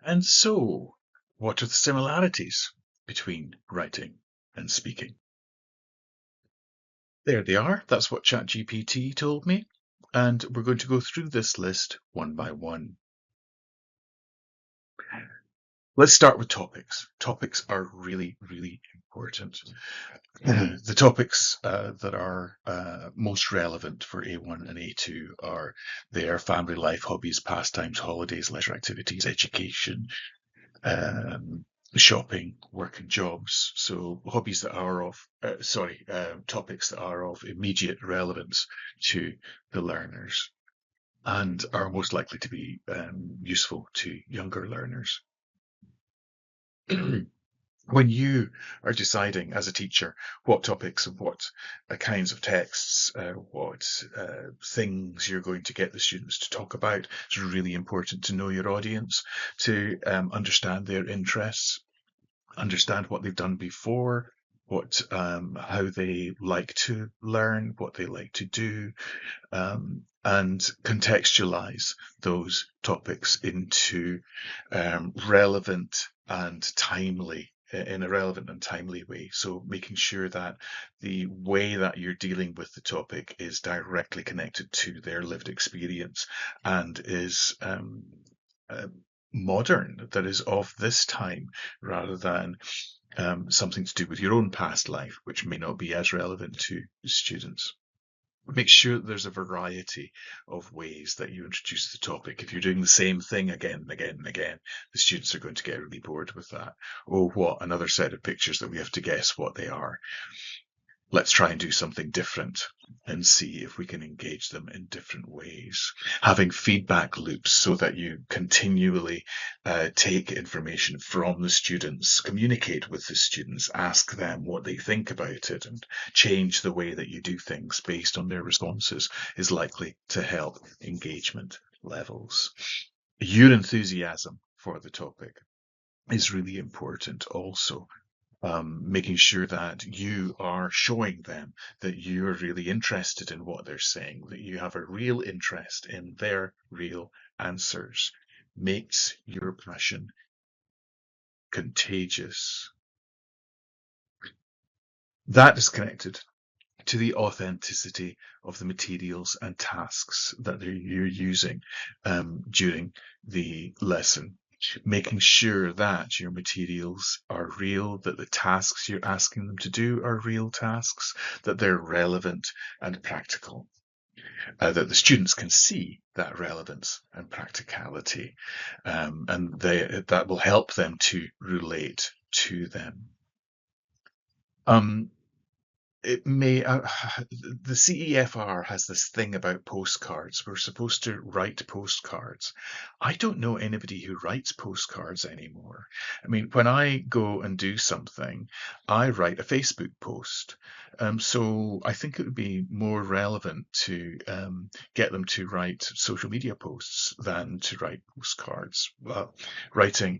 And so, what are the similarities between writing and speaking? There they are. That's what ChatGPT told me. And we're going to go through this list one by one. Let's start with topics. Topics are really, really important. The topics that are most relevant for A1 and A2 are their family life, hobbies, pastimes, holidays, leisure activities, education, um, shopping, work and jobs. So hobbies that are topics that are of immediate relevance to the learners and are most likely to be useful to younger learners. When you are deciding as a teacher what topics and what kinds of texts, what things you're going to get the students to talk about, it's really important to know your audience, to understand their interests, understand what they've done before, how they like to learn, what they like to do, and contextualize those topics into relevant and timely in a relevant and timely way. So making sure that the way that you're dealing with the topic is directly connected to their lived experience and is uh, modern, that is of this time, rather than something to do with your own past life, which may not be as relevant to students. Make sure that there's a variety of ways that you introduce the topic. If you're doing the same thing again and again and again, the students are going to get really bored with that. Oh, what? Another set of pictures that we have to guess what they are. Let's try and do something different and see if we can engage them in different ways. Having feedback loops so that you continually take information from the students, communicate with the students, ask them what they think about it, and change the way that you do things based on their responses is likely to help engagement levels. Your enthusiasm for the topic is really important also. Making sure that you are showing them that you're really interested in what they're saying, that you have a real interest in their real answers, makes your passion contagious. That is connected to the authenticity of the materials and tasks that you're using during the lesson. Making sure that your materials are real, that the tasks you're asking them to do are real tasks, that they're relevant and practical, that the students can see that relevance and practicality, and that will help them to relate to them. Um, it may the CEFR has this thing about postcards. We're supposed to write postcards. I don't know anybody who writes postcards anymore. I mean, when I go and do something, I write a Facebook post. So I think it would be more relevant to get them to write social media posts than to write postcards.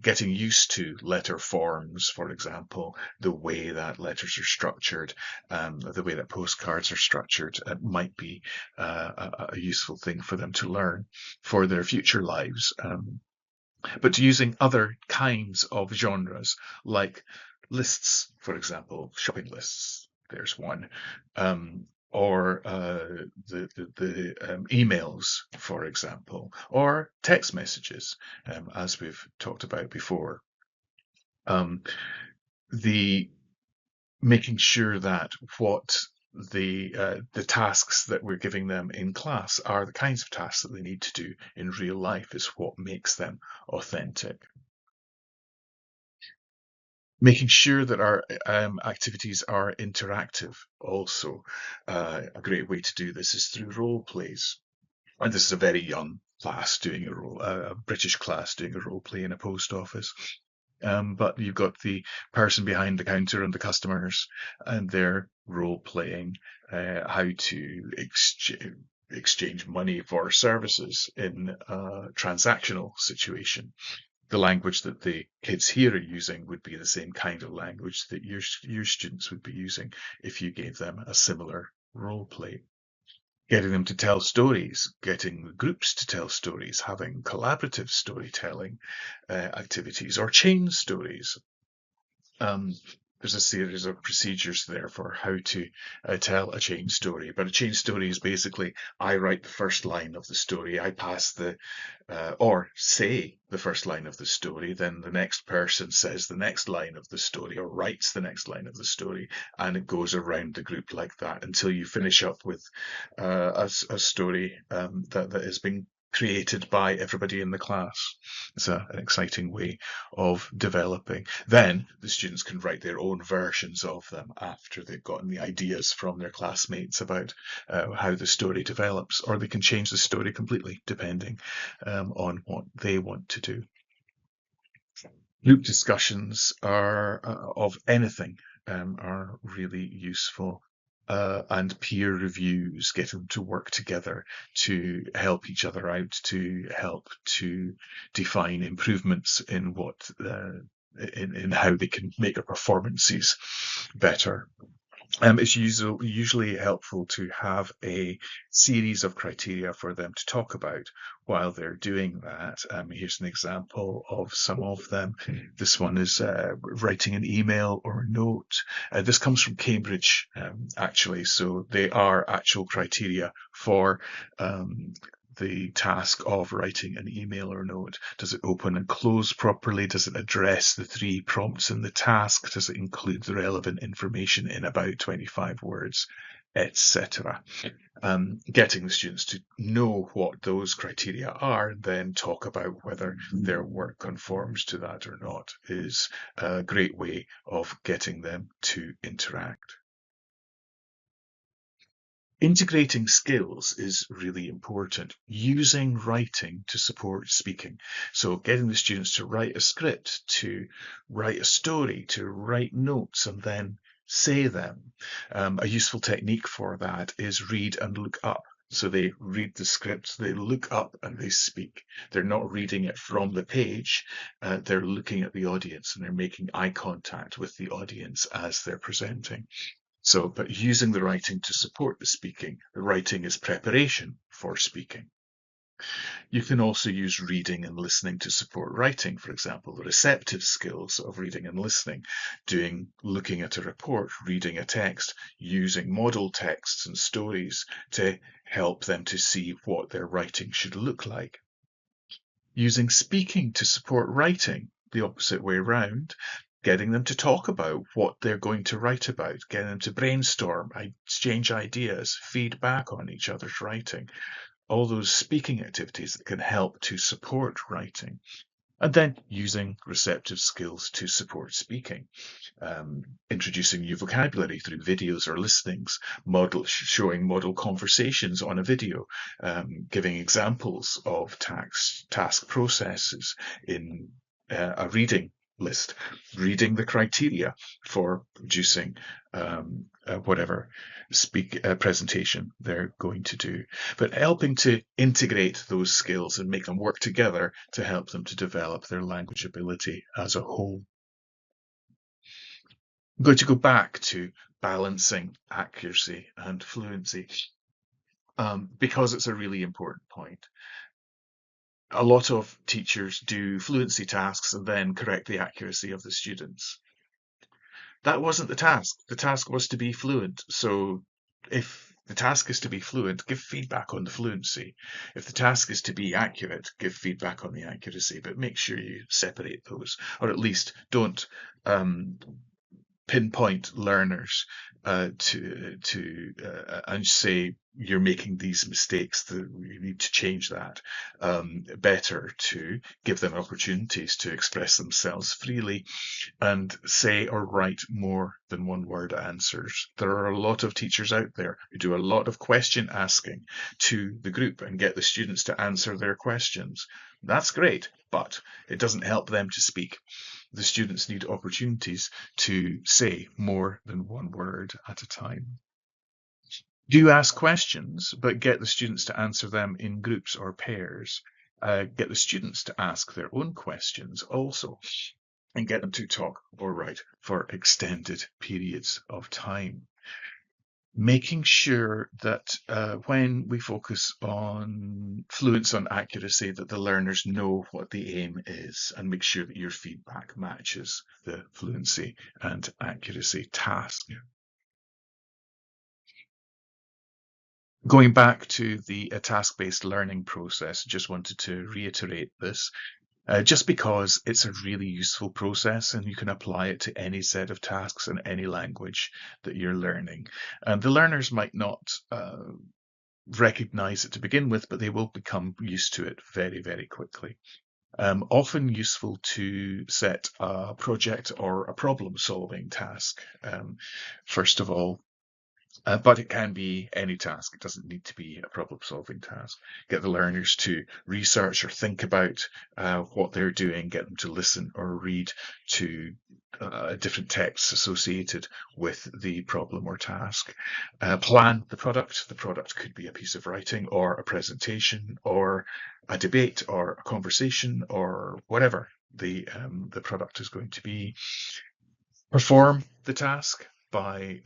Getting used to letter forms, for example, the way that letters are structured, the way that postcards are structured, might be a useful thing for them to learn for their future lives. But using other kinds of genres, like lists, for example, shopping lists, there's one, or the emails, for example, or text messages, as we've talked about before. Um, the Making sure that what the tasks that we're giving them in class are the kinds of tasks that they need to do in real life is what makes them authentic. Making sure that our activities are interactive also. A great way to do this is through role plays. And this is a very young class doing a British class doing a role play in a post office. But you've got the person behind the counter and the customers, and they're role playing how to exchange money for services in a transactional situation. The language that the kids here are using would be the same kind of language that your students would be using if you gave them a similar role play. getting them to tell stories, getting the groups to tell stories, having collaborative storytelling activities, or chain stories. Um, there's a series of procedures there for how to tell a chain story. But a chain story is basically I write the first line of the story, I pass the, or say the first line of the story, then the next person says the next line of the story or writes the next line of the story, and it goes around the group like that until you finish up with a story that has been created by everybody in the class. It's an exciting way of developing. Then the students can write their own versions of them after they've gotten the ideas from their classmates about how the story develops, or they can change the story completely depending on what they want to do. Group discussions are of anything are really useful. And peer reviews, get them to work together to help each other out, to help to define improvements in what in how they can make their performances better. It's usually helpful to have a series of criteria for them to talk about while they're doing that. Here's an example of some of them. This one is writing an email or a note. This comes from Cambridge, actually, so they are actual criteria for the task of writing an email or note. Does it open and close properly? Does it address the 3 prompts in the task? Does it include the relevant information in about 25 words, etc.? Getting the students to know what those criteria are, then talk about whether their work conforms to that or not, is a great way of getting them to interact. Integrating skills is really important. Using writing to support speaking. So getting the students to write a script, to write a story, to write notes and then say them. A useful technique for that is read and look up. So they read the script, they look up and they speak. They're not reading it from the page, they're looking at the audience and they're making eye contact with the audience as they're presenting. So, but using the writing to support the speaking, the writing is preparation for speaking. You can also use reading and listening to support writing. For example, the receptive skills of reading and listening, looking at a report, reading a text, using model texts and stories to help them to see what their writing should look like. Using speaking to support writing, the opposite way round, getting them to talk about what they're going to write about, getting them to brainstorm, exchange ideas, feedback on each other's writing, all those speaking activities that can help to support writing. And then using receptive skills to support speaking, introducing new vocabulary through videos or listenings, showing model conversations on a video, giving examples of task processes in a reading list, reading the criteria for producing whatever presentation they're going to do, but helping to integrate those skills and make them work together to help them to develop their language ability as a whole. I'm going to go back to balancing accuracy and fluency because it's a really important point. A lot of teachers do fluency tasks and then correct the accuracy of the students. That wasn't the task. The task was to be fluent. So if the task is to be fluent, give feedback on the fluency. If the task is to be accurate, give feedback on the accuracy, but make sure you separate those, or at least don't pinpoint learners and say you're making these mistakes, that you need to change that. Better to give them opportunities to express themselves freely and say or write more than one word answers. There are a lot of teachers out there who do a lot of question asking to the group and get the students to answer their questions. That's great, but it doesn't help them to speak. The students need opportunities to say more than one word at a time. Do ask questions, but get the students to answer them in groups or pairs. Get the students to ask their own questions also, and get them to talk or write for extended periods of time. Making sure that when we focus on fluence, on accuracy, that the learners know what the aim is, and make sure that your feedback matches the fluency and accuracy task. Going back to the task-based learning process, just wanted to reiterate this. Just because it's a really useful process and you can apply it to any set of tasks in any language that you're learning. And the learners might not recognize it to begin with, but they will become used to it very, very quickly. Often useful to set a project or a problem-solving task. First of all, but it can be any task. It doesn't need to be a problem-solving task. Get the learners to research or think about what they're doing, get them to listen or read to different texts associated with the problem or task. Plan the product. The product could be a piece of writing or a presentation or a debate or a conversation or whatever the product is going to be. Perform the task by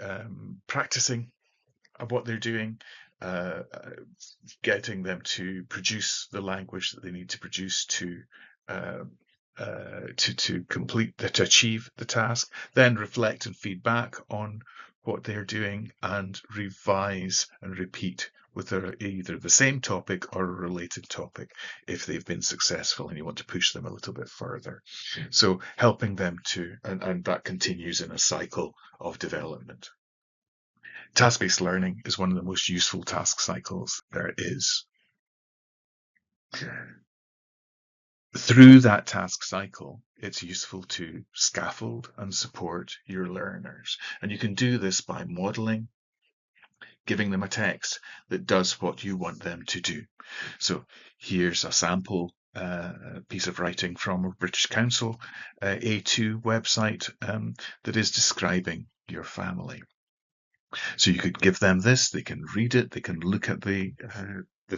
practicing what they're doing, uh, getting them to produce the language that they need to produce uh, to complete to achieve the task. Then reflect and feedback on what they're doing, and revise and repeat with either the same topic or a related topic if they've been successful and you want to push them a little bit further. So helping them to, and that continues in a cycle of development. Task-based learning is one of the most useful task cycles there is. Through that task cycle, it's useful to scaffold and support your learners. And you can do this by modeling, giving them a text that does what you want them to do. So here's a sample piece of writing from a British Council A2 website that is describing your family. So you could give them this, they can read it, they can look at the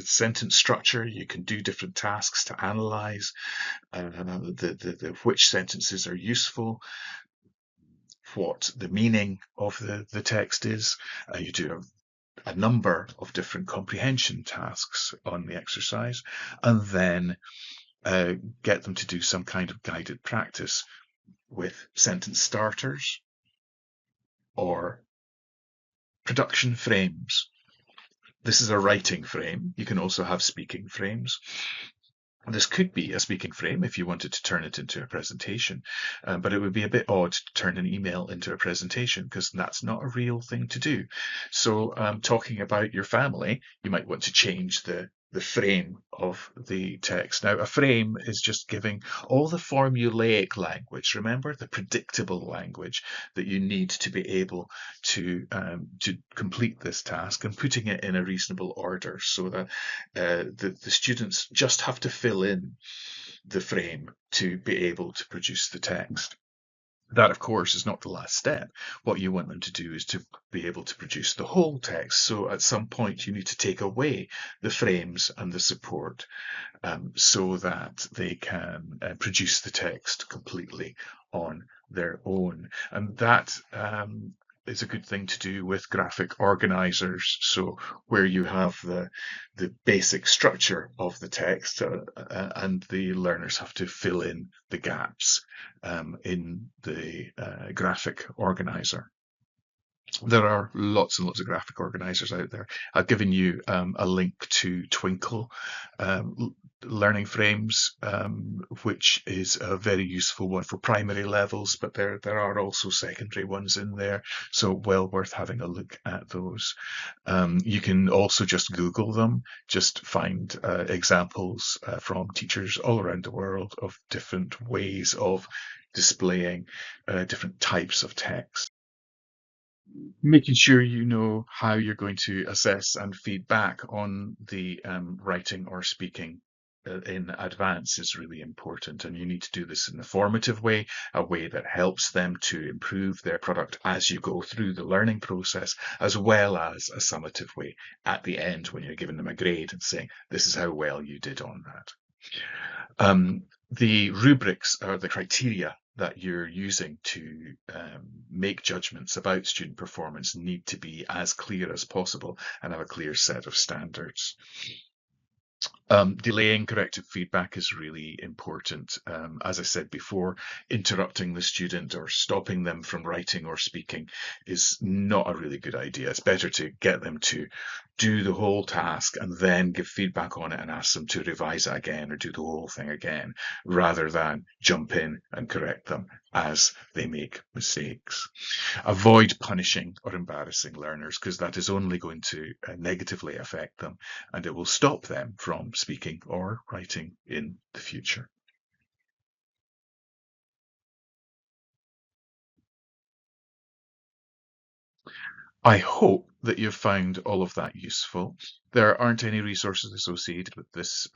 sentence structure, you can do different tasks to analyze which sentences are useful, what the meaning of the text is. You do a number of different comprehension tasks on the exercise, and then get them to do some kind of guided practice with sentence starters or production frames. This is a writing frame. You can also have speaking frames. This could be a speaking frame if you wanted to turn it into a presentation, but it would be a bit odd to turn an email into a presentation because that's not a real thing to do. So talking about your family, you might want to change the frame of the text. Now, a frame is just giving all the formulaic language, remember, the predictable language that you need to be able to complete this task, and putting it in a reasonable order so that the students just have to fill in the frame to be able to produce the text. That, of course, is not the last step. What you want them to do is to be able to produce the whole text. So at some point, you need to take away the frames and the support so that they can produce the text completely on their own. And that is a good thing to do with graphic organizers. So where you have the basic structure of the text and the learners have to fill in the gaps in the graphic organizer. There are lots and lots of graphic organizers out there. I've given you a link to Twinkle learning frames, which is a very useful one for primary levels, but there are also secondary ones in there, so well worth having a look at those. You can also just Google them, just find examples from teachers all around the world of different ways of displaying different types of text. Making sure you know how you're going to assess and feedback on the writing or speaking in advance is really important, and you need to do this in a formative way, a way that helps them to improve their product as you go through the learning process, as well as a summative way at the end when you're giving them a grade and saying, this is how well you did on that. The rubrics are the criteria that you're using to make judgments about student performance need to be as clear as possible and have a clear set of standards. Delaying corrective feedback is really important. As I said before, interrupting the student or stopping them from writing or speaking is not a really good idea. It's better to get them to do the whole task and then give feedback on it and ask them to revise it again or do the whole thing again, rather than jump in and correct them as they make mistakes. Avoid punishing or embarrassing learners, because that is only going to negatively affect them, and it will stop them from speaking or writing in the future. I hope that you've found all of that useful. There aren't any resources associated with this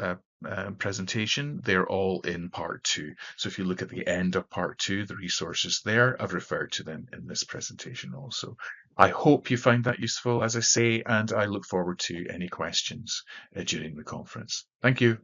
presentation. They're all in part two. So if you look at the end of part two, the resources there, I've referred to them in this presentation also. I hope you find that useful, as I say, and I look forward to any questions during the conference. Thank you.